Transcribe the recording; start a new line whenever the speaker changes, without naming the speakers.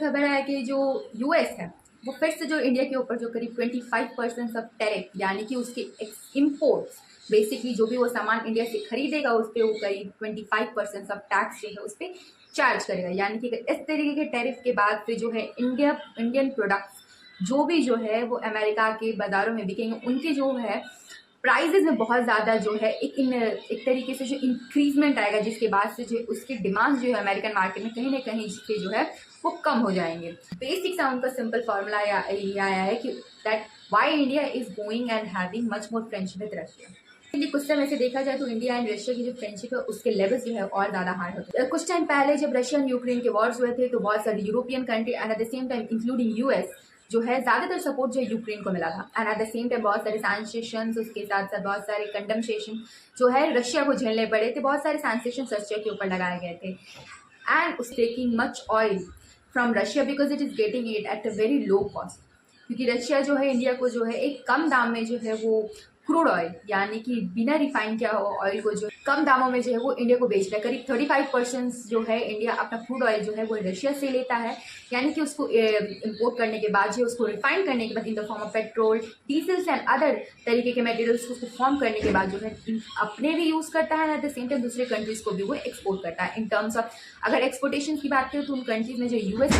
खबर है कि जो यूएस है वो फिर से जो इंडिया के ऊपर जो करीब 25% ऑफ टैरिफ यानी कि उसके इम्पोर्ट्स बेसिकली जो भी वो सामान इंडिया से खरीदेगा उस पर वो करीब 25% ऑफ टैक्स जो है उस पर चार्ज करेगा। यानी कि इस तरीके के टैरिफ के बाद फिर जो है इंडियन प्रोडक्ट्स जो भी जो है वो अमेरिका के बाज़ारों में बिकेंगे उनके जो है प्राइजेज में बहुत ज़्यादा जो है एक तरीके से जो इंक्रीजमेंट आएगा, जिसके बाद से जो उसकी डिमांड जो है अमेरिकन मार्केट में कहीं ना कहीं से जो है वो कम हो जाएंगे। बेसिक सा उनका सिंपल फार्मूला ये आया है कि that why India is going and having much more friendship with Russia. कुछ समय से देखा जाए तो इंडिया एंड रशिया की जो फ्रेंडशिप है उसके लेवल्स जो है और ज़्यादा हाई होते हैं। कुछ टाइम पहले जब रशिया एंड यूक्रेन के वॉर्स हुए थे तो बहुत सारे European country and at the same time including US जो है ज़्यादातर सपोर्ट जो है यूक्रेन को मिला था and at the same time बहुत सारे सैंक्शंस उसके साथ साथ बहुत सारे कंडमसेशन जो है रशिया को झेलने पड़े थे। बहुत सारे सैंक्शंस रशिया के ऊपर लगाए गए थे एंड उस taking much oil from Russia because it is getting it at a very low cost, क्योंकि रशिया जो है इंडिया को जो है एक कम दाम में जो है वो क्रूड ऑयल यानी कि बिना रिफाइन किया हुआ ऑयल को जो कम दामों में जो है वो इंडिया को बेच रहा है। करीब 35% जो है इंडिया अपना क्रूड ऑयल जो है वो रशिया से लेता है, यानी कि उसको इंपोर्ट करने के बाद जो उसको रिफाइन करने के बाद in the form of petrol diesels and other तरीके के मटेरियल्स को फॉर्म करने के बाद जो है अपने भी यूज़ करता है एट द सेम टाइम दूसरे कंट्रीज़ को भी वो एक्सपोर्ट करता है। इन टर्म्स ऑफ अगर एक्सपोर्टेशन की बात करें तो उन कंट्रीज़ में जो यूएस